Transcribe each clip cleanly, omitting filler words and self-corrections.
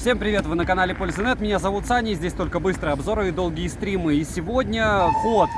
Всем привет, вы на канале Польза.нет, меня зовут Саня, и здесь только быстрые обзоры и долгие стримы. И сегодня вход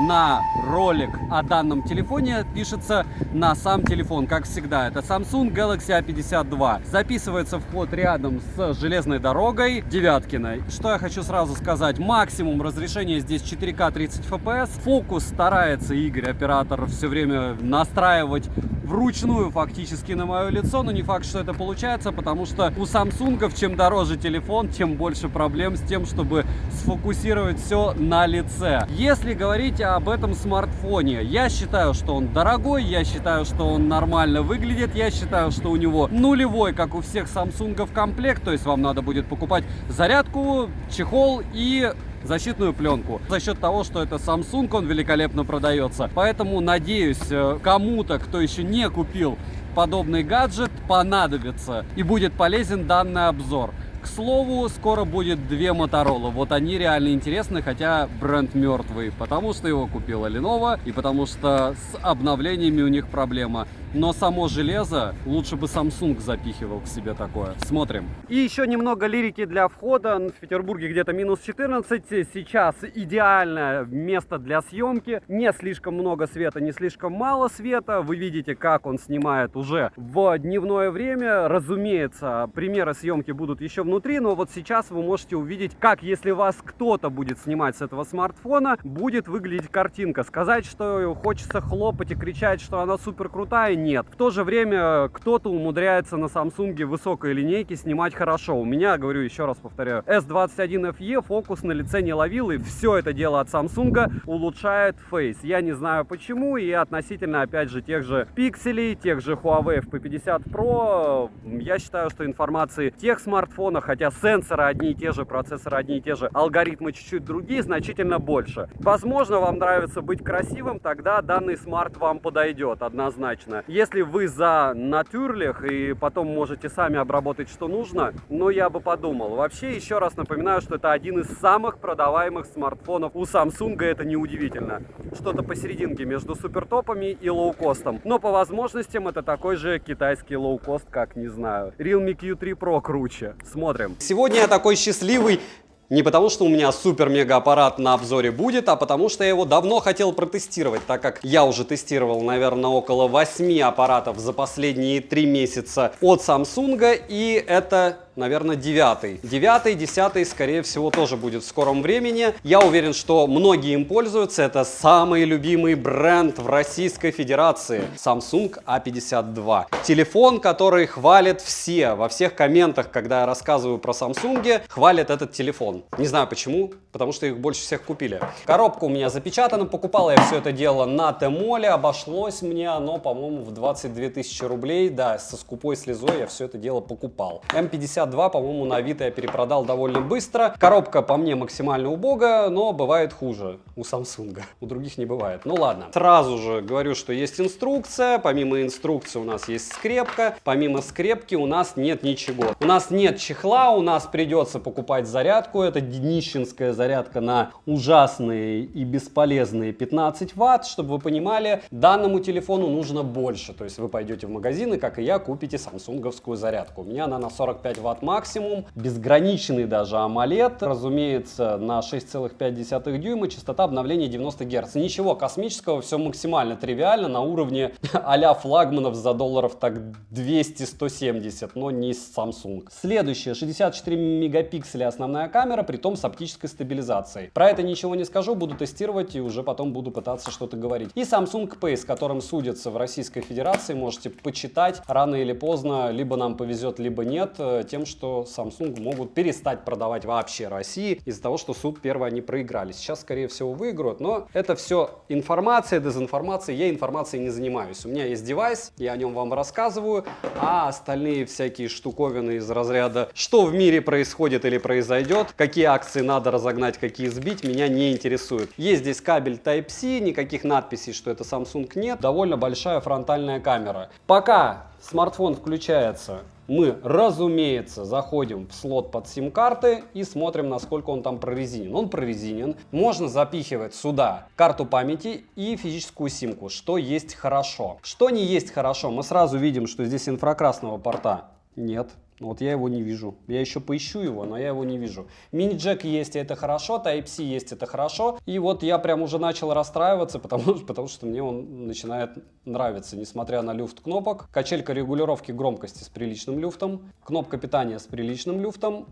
на ролик о данном телефоне пишется на сам телефон, как всегда. Это Samsung Galaxy A52. Записывается вход рядом с железной дорогой Девяткиной. Что я хочу сразу сказать, максимум разрешения здесь 4К 30 FPS. Фокус старается Игорь, оператор, все время настраивать вручную фактически на мое лицо, но не факт, что это получается, потому что у Samsung чем дороже телефон, тем больше проблем с тем, чтобы сфокусировать все на лице. Если говорить об этом смартфоне, я считаю, что он дорогой, я считаю, что он нормально выглядит, я считаю, что у него нулевой, как у всех Samsung, комплект, то есть вам надо будет покупать зарядку, чехол и защитную пленку. За счет того, что это Samsung, он великолепно продается. Поэтому надеюсь, кому-то, кто еще не купил подобный гаджет, понадобится и будет полезен данный обзор. К слову, скоро будет две Motorola. Вот они реально интересны, хотя бренд мертвый, потому что его купила Lenovo и потому что с обновлениями у них проблема. Но само железо лучше бы Samsung запихивал к себе такое. Смотрим. И еще немного лирики для входа. В Петербурге где-то минус 14. Сейчас идеальное место для съемки. Не слишком много света, не слишком мало света. Вы видите, как он снимает уже в дневное время. Разумеется, примеры съемки будут еще внутри, но вот сейчас вы можете увидеть, как, если вас кто-то будет снимать с этого смартфона, будет выглядеть картинка. Сказать, что хочется хлопать и кричать, что она супер крутая, нет. В то же время кто-то умудряется на Samsung высокой линейки снимать хорошо. У меня, говорю, еще раз повторяю, S21 FE фокус на лице не ловил, и все это дело от Samsung улучшает Face. Я не знаю почему, и относительно, опять же, тех же пикселей, тех же Huawei FP50 Pro, я считаю, что информации в тех смартфонах, хотя сенсоры одни и те же, процессоры одни и те же, алгоритмы чуть-чуть другие, значительно больше. Возможно, вам нравится быть красивым, тогда данный смарт вам подойдет однозначно. Если вы за натюрлих и потом можете сами обработать, что нужно, но я бы подумал. Вообще, еще раз напоминаю, что это один из самых продаваемых смартфонов у Samsung, это неудивительно. Что-то посерединке между супертопами и лоукостом. Но по возможностям это такой же китайский лоукост, как, не знаю, Realme Q3 Pro круче. Смотрим. Сегодня я такой счастливый. Не потому, что у меня супер-мега-аппарат на обзоре будет, а потому, что я его давно хотел протестировать, так как я уже тестировал, наверное, около 8 аппаратов за последние 3 месяца от Samsung, и это, наверное, 9-й. 9-й, 10-й, скорее всего, тоже будет в скором времени. Я уверен, что многие им пользуются. Это самый любимый бренд в Российской Федерации. Samsung A52. Телефон, который хвалят все. Во всех комментах, когда я рассказываю про Samsung, хвалят этот телефон. Не знаю почему, потому что их больше всех купили. Коробка у меня запечатана. Покупал я все это дело на Тмоле. Обошлось мне оно, по-моему, в 22 тысячи рублей. Да, со скупой слезой я все это дело покупал. М52, по-моему, на Авито я перепродал довольно быстро. Коробка по мне максимально убогая, но бывает хуже у Samsung. У других не бывает. Ну ладно. Сразу же говорю, что есть инструкция. Помимо инструкции у нас есть скрепка. Помимо скрепки у нас нет ничего. У нас нет чехла, у нас придется покупать зарядку. Это днищенская зарядка на ужасные и бесполезные 15 Вт. Чтобы вы понимали, данному телефону нужно больше. То есть вы пойдете в магазин и, как и я, купите самсунговскую зарядку. У меня она на 45 Вт максимум, безграничный даже AMOLED, разумеется, на 6,5 дюйма, частота обновления 90 Гц. Ничего космического, все максимально тривиально, на уровне а-ля флагманов за долларов так 200-170, но не с Samsung. Следующее, 64 мегапикселя основная камера, притом с оптической стабилизацией. Про это ничего не скажу, буду тестировать и уже потом буду пытаться что-то говорить. И Samsung Pay, с которым судятся в Российской Федерации, можете почитать. Рано или поздно либо нам повезет, либо нет, тем, что Samsung могут перестать продавать вообще России из-за того, что суд первый они проиграли. Сейчас, скорее всего, выиграют, но это все информация, дезинформация. Я информацией не занимаюсь. У меня есть девайс, я о нем вам рассказываю, а остальные всякие штуковины из разряда, что в мире происходит или произойдет, какие акции надо разогнать, какие сбить, меня не интересует. Есть здесь кабель Type-C, никаких надписей, что это Samsung, нет. Довольно большая фронтальная камера. Пока смартфон включается, мы, разумеется, заходим в слот под сим-карты и смотрим, насколько он там прорезинен. Он прорезинен. Можно запихивать сюда карту памяти и физическую симку, что есть хорошо. Что не есть хорошо, мы сразу видим, что здесь инфракрасного порта нет. Вот я его не вижу. Я еще поищу его, но я его не вижу. Мини-джек есть, и это хорошо. Type-C есть, это хорошо. И вот я прям уже начал расстраиваться, потому что мне он начинает нравиться. Несмотря на люфт кнопок. Качелька регулировки громкости с приличным люфтом. Кнопка питания с приличным люфтом.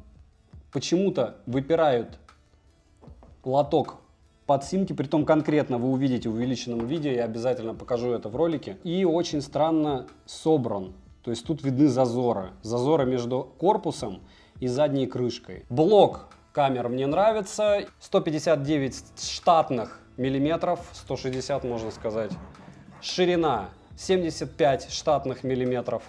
Почему-то выпирают лоток под симки, притом конкретно вы увидите в увеличенном видео, я обязательно покажу это в ролике. И очень странно собран. То есть тут видны зазоры. Зазоры между корпусом и задней крышкой. Блок камер мне нравится. 159 штатных миллиметров, 160 можно сказать. Ширина 75 штатных миллиметров.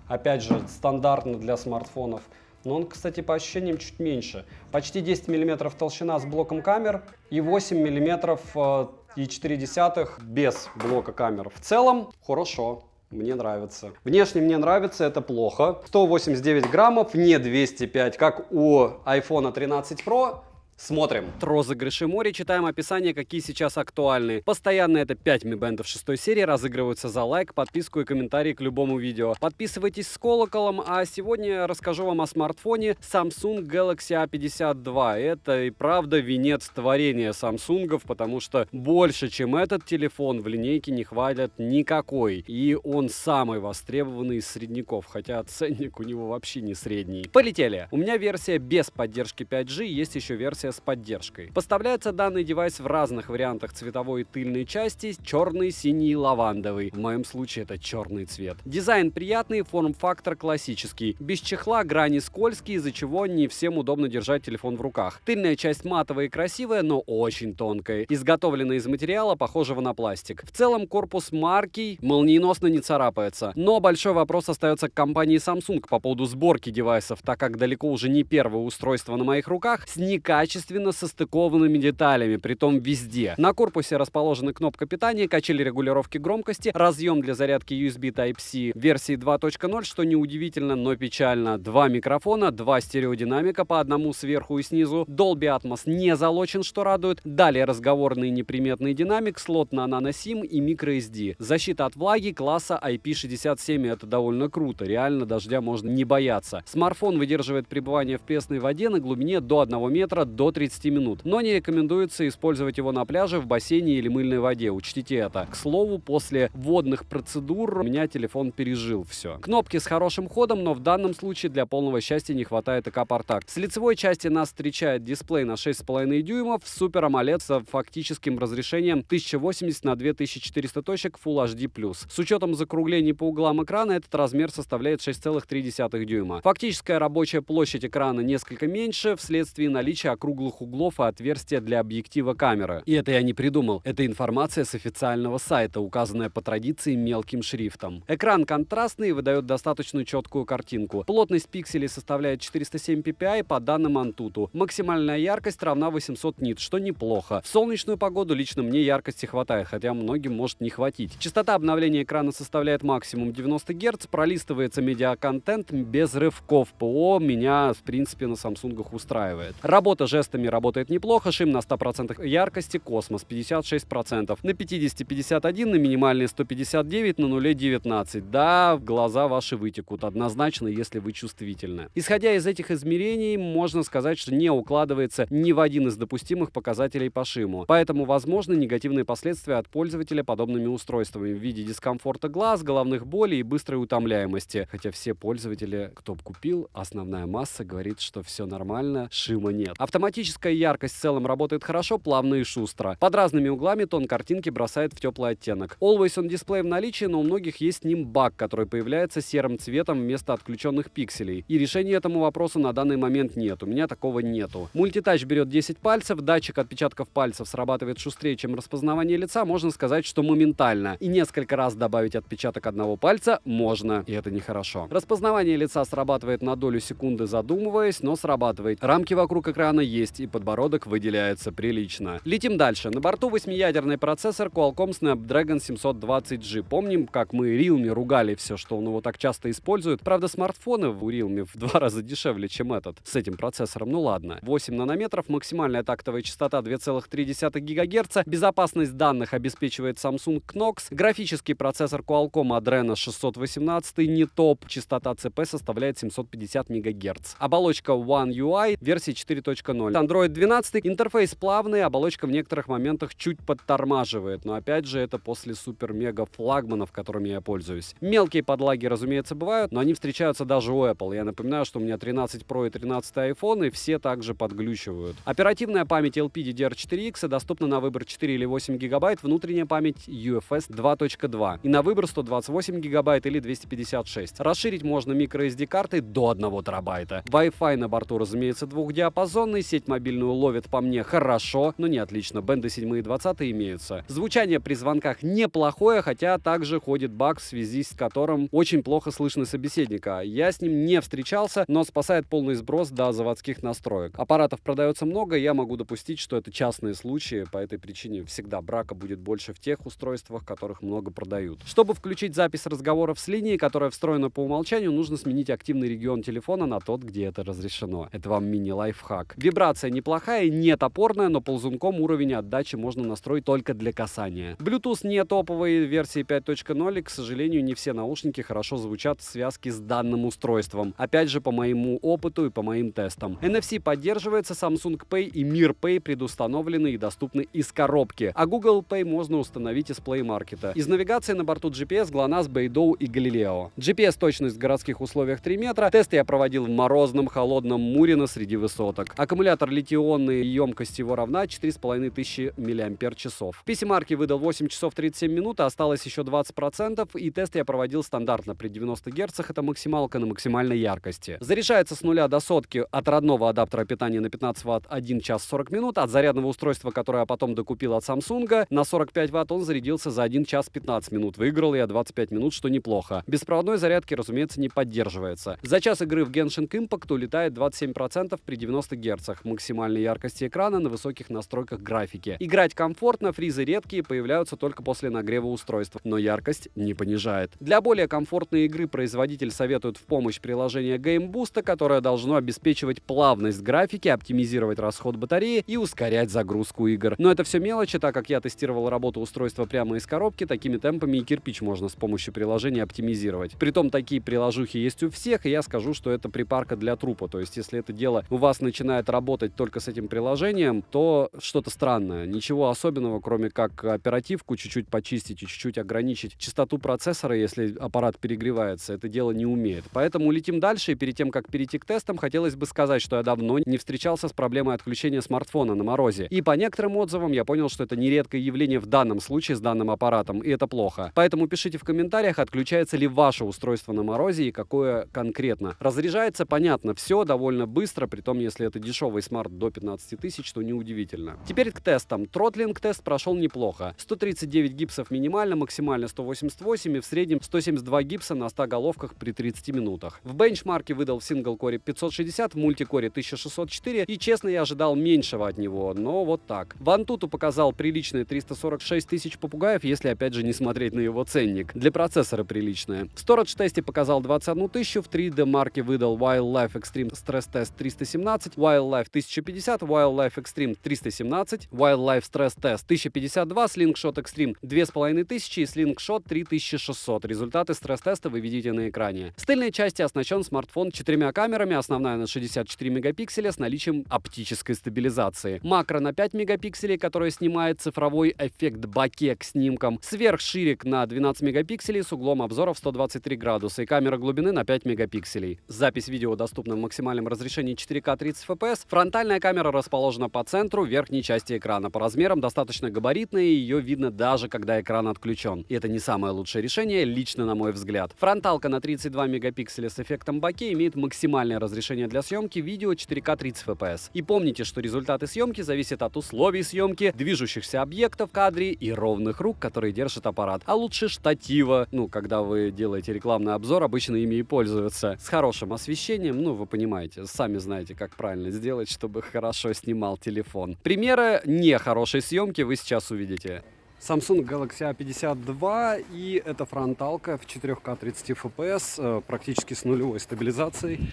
Опять же, стандартно для смартфонов. Но он, кстати, по ощущениям чуть меньше. Почти 10 миллиметров толщина с блоком камер и 8 миллиметров и 0,4 без блока камер. В целом, хорошо. Мне нравится. Внешне мне нравится, это плохо. 189 граммов, не 205, как у iPhone 13 Pro. Смотрим. Розыгрыши море. Читаем описание, какие сейчас актуальны. Постоянно это 5 Mi Band 6 серии разыгрываются за лайк, подписку и комментарий к любому видео. Подписывайтесь с колоколом. А сегодня я расскажу вам о смартфоне Samsung Galaxy A52. Это и правда венец творения самсунгов, потому что больше, чем этот телефон, в линейке не хватит никакой. И он самый востребованный из средняков, хотя ценник у него вообще не средний. Полетели. У меня версия без поддержки 5G, есть еще версия с поддержкой. Поставляется данный девайс в разных вариантах цветовой и тыльной части: черный, синий и лавандовый. В моем случае это черный цвет. Дизайн приятный, форм-фактор классический. Без чехла, грани скользкие, из-за чего не всем удобно держать телефон в руках. Тыльная часть матовая и красивая, но очень тонкая. Изготовлена из материала, похожего на пластик. В целом корпус маркий, молниеносно не царапается. Но большой вопрос остается к компании Samsung по поводу сборки девайсов, так как далеко уже не первое устройство на моих руках с некачественными состыкованными деталями, притом везде. На корпусе расположена кнопка питания, качели регулировки громкости, разъем для зарядки USB Type-C версии 2.0, что неудивительно, но печально. 2 микрофона, 2 стереодинамика, по одному сверху и снизу. Dolby Atmos не залочен, что радует. Далее разговорный неприметный динамик, слот на Nano SIM и microSD. Защита от влаги класса IP67, это довольно круто. Реально дождя можно не бояться. Смартфон выдерживает пребывание в пресной воде на глубине до 1 метра до 30 минут. Но не рекомендуется использовать его на пляже, в бассейне или мыльной воде. Учтите это. К слову, после водных процедур у меня телефон пережил все. Кнопки с хорошим ходом, но в данном случае для полного счастья не хватает АК-порта. С лицевой части нас встречает дисплей на 6,5 дюймов, Super AMOLED с фактическим разрешением 1080 на 2400 точек Full HD+. С учетом закруглений по углам экрана этот размер составляет 6,3 дюйма. Фактическая рабочая площадь экрана несколько меньше вследствие наличия округлых углов и отверстия для объектива камеры. И это я не придумал. Это информация с официального сайта, указанная по традиции мелким шрифтом. Экран контрастный и выдает достаточно четкую картинку. Плотность пикселей составляет 407 ppi по данным Antutu. Максимальная яркость равна 800 нит, что неплохо. В солнечную погоду лично мне яркости хватает, хотя многим может не хватить. Частота обновления экрана составляет максимум 90 Гц, пролистывается медиаконтент без рывков. ПО меня, в принципе, на самсунгах устраивает. Работа жестами работает неплохо, шим на 100% яркости, космос 56%, на 50-51, на минимальные 159, на нуле 19. Да, глаза ваши вытекут однозначно, если вы чувствительны. Исходя из этих измерений, можно сказать, что не укладывается ни в один из допустимых показателей по шиму. Поэтому возможны негативные последствия от пользователя подобными устройствами в виде дискомфорта глаз, головных болей и быстрой утомляемости. Хотя все пользователи, кто купил, основная масса говорит, что все нормально, шима нет. Автоматическая яркость в целом работает хорошо, плавно и шустро. Под разными углами тон картинки бросает в теплый оттенок. Always on Display в наличии, но у многих есть с ним баг, который появляется серым цветом вместо отключенных пикселей. И решения этому вопросу на данный момент нет. У меня такого нету. Мультитач берет 10 пальцев, датчик отпечатков пальцев срабатывает шустрее, чем распознавание лица, можно сказать, что моментально. И несколько раз добавить отпечаток одного пальца можно, и это нехорошо. Распознавание лица срабатывает на долю секунды, задумываясь, но срабатывает. Рамки вокруг экрана есть. есть, и подбородок выделяется прилично. Летим дальше. На борту 8-ядерный процессор Qualcomm Snapdragon 720G. Помним, как мы Realme ругали все, что он его так часто использует. Правда, смартфоны у Realme в 2 раза дешевле, чем этот, с этим процессором. Ну ладно. 8 нанометров, максимальная тактовая частота 2,3 ГГц, безопасность данных обеспечивает Samsung Knox, графический процессор Qualcomm Adreno 618 не топ, частота ЦП составляет 750 МГц. Оболочка One UI версии 4.0. Android 12, интерфейс плавный, оболочка в некоторых моментах чуть подтормаживает, но опять же это после супер-мега флагманов, которыми я пользуюсь. Мелкие подлаги, разумеется, бывают, но они встречаются даже у Apple. Я напоминаю, что у меня 13 Pro и 13 iPhone, и все также подглючивают. Оперативная память LPDDR4X доступна на выбор 4 или 8 ГБ, внутренняя память UFS 2.2 и на выбор 128 ГБ или 256. Расширить можно microSD-картой до 1 терабайта. Wi-Fi на борту, разумеется, двухдиапазонный, сеть мобильную ловит по мне хорошо, но не отлично. Бенды 7 и 20 имеются. Звучание при звонках неплохое, хотя также ходит баг, в связи с которым очень плохо слышно собеседника. Я с ним не встречался, но спасает полный сброс до заводских настроек. Аппаратов продается много, я могу допустить, что это частные случаи, по этой причине всегда брака будет больше в тех устройствах, которых много продают. Чтобы включить запись разговоров с линии, которая встроена по умолчанию, нужно сменить активный регион телефона на тот, где это разрешено. Это вам мини-лайфхак. Вибрация неплохая, не топорная, но ползунком уровень отдачи можно настроить только для касания. Bluetooth не топовый версии 5.0, и, к сожалению, не все наушники хорошо звучат в связке с данным устройством. Опять же, по моему опыту и по моим тестам. NFC поддерживается, Samsung Pay и Mir Pay предустановлены и доступны из коробки, а Google Pay можно установить из Play Market. Из навигации на борту GPS, GLONASS, Beidou и Galileo. GPS-точность в городских условиях 3 метра. Тест я проводил в морозном, холодном Мурино среди высоток. Аккумулятор литий-ионный, емкость его равна 4500 мАч. PC-марки выдал 8 часов 37 минут, а осталось еще 20%, и тест я проводил стандартно при 90 Гц, это максималка на максимальной яркости. Заряжается с 0 до сотки от родного адаптера питания на 15 Вт 1 час 40 минут, от зарядного устройства, которое я потом докупил от Samsung, на 45 Вт он зарядился за 1 час 15 минут. Выиграл я 25 минут, что неплохо. Беспроводной зарядки, разумеется, не поддерживается. За час игры в Genshin Impact улетает 27% при 90 Гц. Максимальной яркости экрана на высоких настройках графики. Играть комфортно, фризы редкие, появляются только после нагрева устройства, но яркость не понижает. Для более комфортной игры производитель советует в помощь приложение Game Boost, которое должно обеспечивать плавность графики, оптимизировать расход батареи и ускорять загрузку игр. Но это все мелочи, так как я тестировал работу устройства прямо из коробки, такими темпами и кирпич можно с помощью приложения оптимизировать. Притом такие приложухи есть у всех, и я скажу, что это припарка для трупа. То есть, если это дело у вас начинает работать только с этим приложением, то что-то странное. Ничего особенного, кроме как оперативку чуть-чуть почистить и чуть-чуть ограничить частоту процессора, если аппарат перегревается. Это дело не умеет. Поэтому летим дальше, и перед тем, как перейти к тестам, хотелось бы сказать, что я давно не встречался с проблемой отключения смартфона на морозе. И по некоторым отзывам я понял, что это нередкое явление в данном случае с данным аппаратом, и это плохо. Поэтому пишите в комментариях, отключается ли ваше устройство на морозе и какое конкретно. Разряжается, понятно, все довольно быстро, притом, если это дешевый смарт до 15 тысяч, то неудивительно. Теперь к тестам. Тротлинг-тест прошел неплохо. 139 гипсов минимально, максимально 188 и в среднем 172 гипса на 100 головках при 30 минутах. В бенчмарке выдал в сингл-коре 560, в мультикоре 1604, и честно, я ожидал меньшего от него, но вот так. В Antutu показал приличные 346 тысяч попугаев, если опять же не смотреть на его ценник. Для процессора приличное. В Storage-тесте показал 21 тысячу, в 3D-марке выдал Wildlife Extreme Stress Test 317, Wildlife 1050, Wildlife Extreme 317, Wildlife Stress Test 1052, Slingshot Extreme 2500 и Slingshot 3600. Результаты стресс-теста вы видите на экране. С тыльной части оснащен смартфон 4 камерами, основная на 64 мегапикселя с наличием оптической стабилизации. Макро на 5 мегапикселей, которая снимает цифровой эффект боке к снимкам. Сверхширик на 12 мегапикселей с углом обзора в 123 градуса и камера глубины на 5 мегапикселей. Запись видео доступна в максимальном разрешении 4К 30 FPS. Фронтальная камера расположена по центру верхней части экрана. По размерам достаточно габаритная, и ее видно даже когда экран отключен. И это не самое лучшее решение, лично на мой взгляд. Фронталка на 32 мегапикселя с эффектом боке имеет максимальное разрешение для съемки видео 4К 30 FPS. И помните, что результаты съемки зависят от условий съемки, движущихся объектов в кадре и ровных рук, которые держит аппарат. А лучше штатива, когда вы делаете рекламный обзор, обычно ими и пользуются. С хорошим освещением, вы понимаете, сами знаете, как правильно сделать. сделать, чтобы хорошо снимал телефон. Примеры нехорошей съемки вы сейчас увидите. Samsung Galaxy A52, и это фронталка в 4К 30 FPS, практически с нулевой стабилизацией,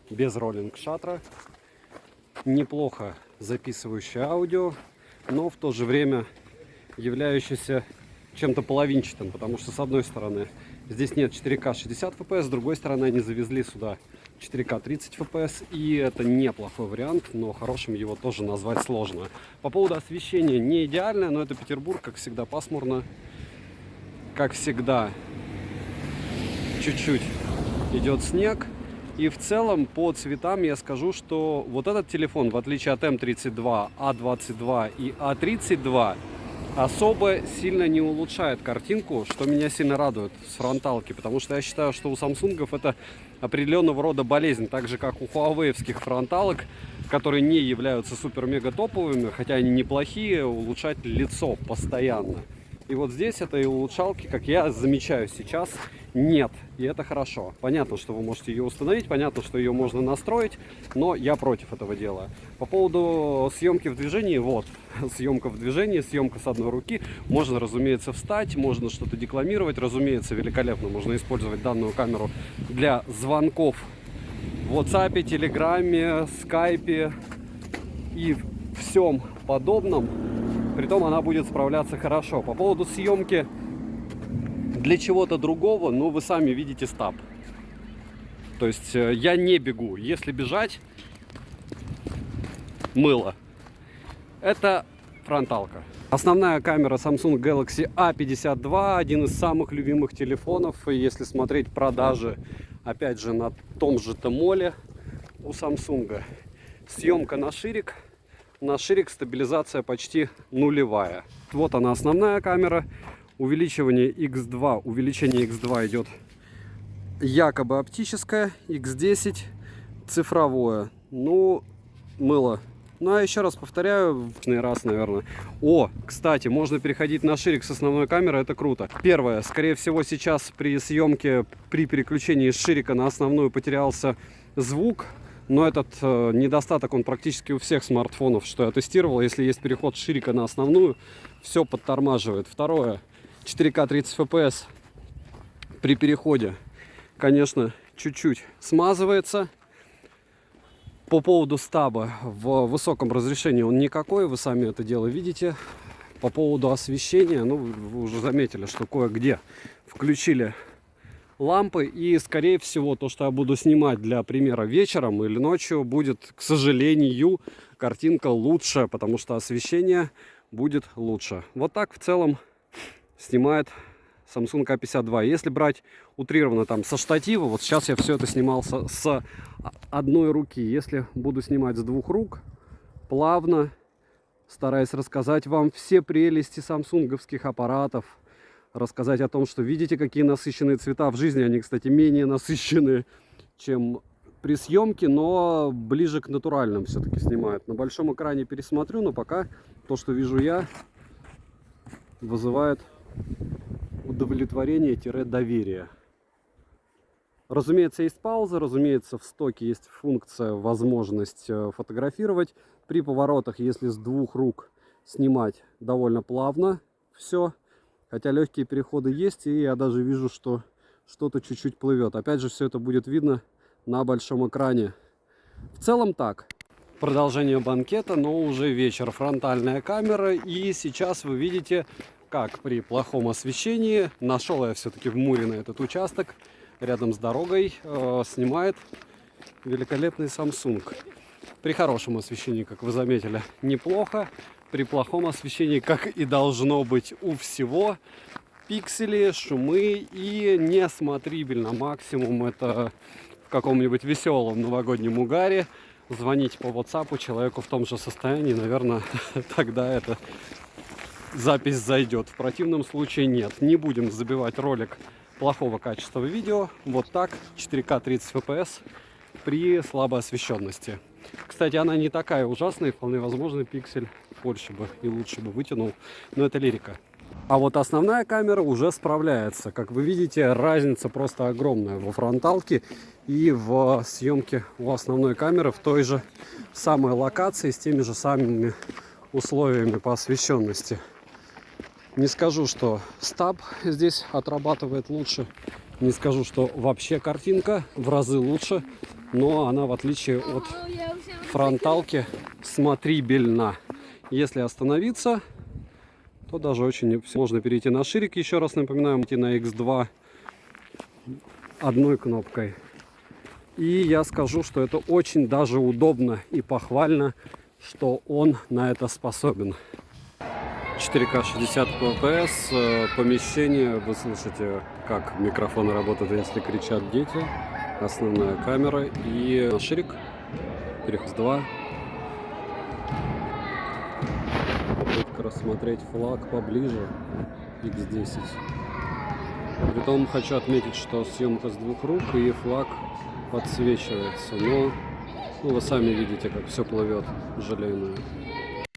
без роллинг-шаттера, неплохо записывающая аудио, но в то же время являющийся чем-то половинчатым, потому что с одной стороны здесь нет 4К 60 FPS, с другой стороны они завезли сюда 4К 30 FPS, и это неплохой вариант, но хорошим его тоже назвать сложно. По поводу освещения не идеальное, но это Петербург, как всегда пасмурно, как всегда чуть-чуть идет снег. И в целом по цветам я скажу, что вот этот телефон, в отличие от М32, А22 и А32, особо сильно не улучшает картинку, что меня сильно радует с фронталки, потому что я считаю, что у самсунгов это определенного рода болезнь, так же как у хуавеевских фронталок, которые не являются супер-мега топовыми, хотя они неплохие, улучшать лицо постоянно. И вот здесь этой улучшалки, как я замечаю сейчас, нет. И это хорошо. Понятно, что вы можете ее установить, понятно, что ее можно настроить, но я против этого дела. По поводу съемки в движении, вот, съемка в движении, съемка с одной руки. Можно, разумеется, встать, можно что-то декламировать, разумеется, великолепно. Можно использовать данную камеру для звонков в WhatsApp, Telegram, Skype и всем подобном. Притом она будет справляться хорошо. По поводу съемки для чего-то другого, ну, вы сами видите стаб. То есть я не бегу. Если бежать, мыло. Это фронталка. Основная камера Samsung Galaxy A52. Один из самых любимых телефонов. Если смотреть продажи, опять же, на том же Тмоле у Samsung. Съемка на ширик. На ширик стабилизация почти нулевая. Вот она, основная камера. Увеличение X2 идет якобы оптическое, X10 цифровое. Ну, мыло. Ну, а еще раз повторяю, раз, наверное. О, кстати, можно переходить на ширик с основной камеры, это круто. Первое, скорее всего, сейчас при съемке, при переключении с ширика на основную потерялся звук. Но этот недостаток, он практически у всех смартфонов, что я тестировал. Если есть переход с ширика на основную, все подтормаживает. Второе, 4К 30 FPS при переходе, конечно, чуть-чуть смазывается. По поводу стаба, в высоком разрешении он никакой, вы сами это дело видите. По поводу освещения, ну, вы уже заметили, что кое-где включили лампы, и скорее всего то, что я буду снимать для примера вечером или ночью, будет, к сожалению, картинка лучше, потому что освещение будет лучше. Вот так в целом снимает Samsung A52. Если брать утрированно там со штатива, вот сейчас я все это снимал с одной руки. Если буду снимать с двух рук, плавно, стараясь рассказать вам все прелести самсунговских аппаратов, рассказать о том, что видите, какие насыщенные цвета в жизни. Они, кстати, менее насыщенные, чем при съемке, но ближе к натуральным все-таки снимают. На большом экране пересмотрю, но пока то, что вижу я, вызывает удовлетворение-доверие. Разумеется, есть пауза, разумеется, в стоке есть функция, возможность фотографировать. При поворотах, если с двух рук снимать, довольно плавно все. Хотя легкие переходы есть, и я даже вижу, что что-то чуть-чуть плывет. Опять же, все это будет видно на большом экране. В целом так. Продолжение банкета, но уже вечер. Фронтальная камера. И сейчас вы видите, как при плохом освещении, нашел я все-таки в Мурино этот участок, рядом с дорогой, снимает великолепный Samsung. При хорошем освещении, как вы заметили, неплохо. При плохом освещении, как и должно быть у всего, пиксели, шумы и несмотрибельно. Максимум это в каком-нибудь веселом новогоднем угаре звонить по WhatsApp человеку в том же состоянии, наверное, тогда эта запись зайдет. В противном случае нет. Не будем забивать ролик плохого качества видео. Вот так, 4К 30 FPS при слабой освещенности. Кстати, она не такая ужасная, и вполне возможно пиксель больше бы и лучше бы вытянул, но это лирика. А вот основная камера уже справляется. Как вы видите, разница просто огромная во фронталке и в съемке у основной камеры в той же самой локации с теми же самыми условиями по освещенности. Не скажу, что стаб здесь отрабатывает лучше, не скажу, что вообще картинка в разы лучше, но она, в отличие от фронталки, смотрибельна. Если остановиться, то даже очень можно перейти на ширик. Еще раз напоминаю, идти на X2 одной кнопкой. И я скажу, что это очень даже удобно и похвально, что он на это способен. 4К 60 PPS, помещение, вы слышите, как микрофоны работают, если кричат дети. Основная камера и ширик, переход 2. Попытка рассмотреть флаг поближе, X10. Притом хочу отметить, что съемка с двух рук и флаг подсвечивается, но вы сами видите, как все плывет желейное.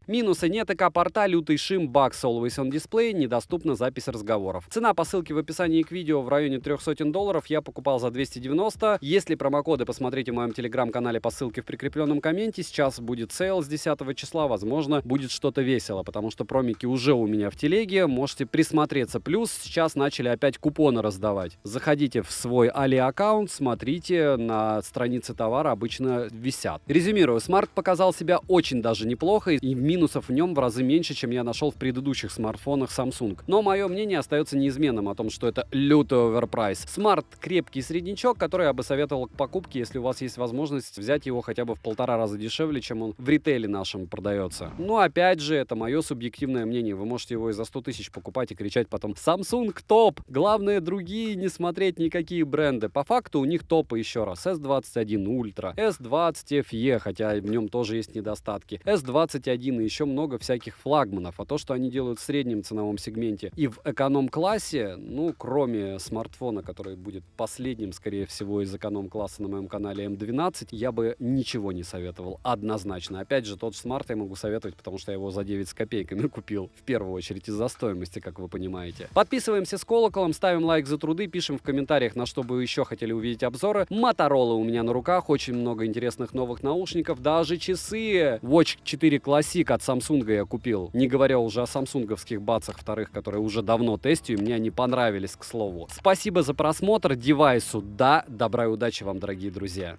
Минусы: нет ЭК-порта, лютый шим, баг с Always on Display, недоступна запись разговоров. Цена по ссылке в описании к видео в районе $300, я покупал за 290. Если промокоды посмотрите в моем телеграм-канале по ссылке в прикрепленном комменте. Сейчас будет сейл с 10 числа, возможно, будет что-то весело, потому что промики уже у меня в телеге, можете присмотреться. Плюс сейчас начали опять купоны раздавать. Заходите в свой Али аккаунт, смотрите, на странице товара обычно висят. Резюмирую, смарт показал себя очень даже неплохо, и минусов в нем в разы меньше, чем я нашел в предыдущих смартфонах Samsung. Но мое мнение остается неизменным о том, что это лютый оверпрайс. Смарт крепкий среднячок, который я бы советовал к покупке, если у вас есть возможность взять его хотя бы в 1,5 раза дешевле, чем он в ритейле нашем продается. Но опять же, это мое субъективное мнение. Вы можете его и за 100 тысяч покупать и кричать потом: Samsung топ! Главное, другие не смотреть никакие бренды. По факту у них топы еще раз. S21 Ultra, S20 FE, хотя в нем тоже есть недостатки, S21 и еще много всяких флагманов. А то, что они делают в среднем ценовом сегменте и в эконом-классе, кроме смартфона, который будет последним, скорее всего, из эконом-класса на моем канале M12, я бы ничего не советовал однозначно. Опять же, тот же смарт я могу советовать, потому что я его за 9 с копейками купил. В первую очередь из-за стоимости, как вы понимаете. Подписываемся с колоколом, ставим лайк за труды, пишем в комментариях, на что бы вы еще хотели увидеть обзоры. Motorola у меня на руках, очень много интересных новых наушников, даже часы Watch 4 Classic от Samsung я купил. Не говоря уже о самсунговских бацах вторых, которые уже давно тестю, и мне они понравились, к слову. Спасибо за просмотр. Девайсу да, добра и удачи вам, дорогие друзья.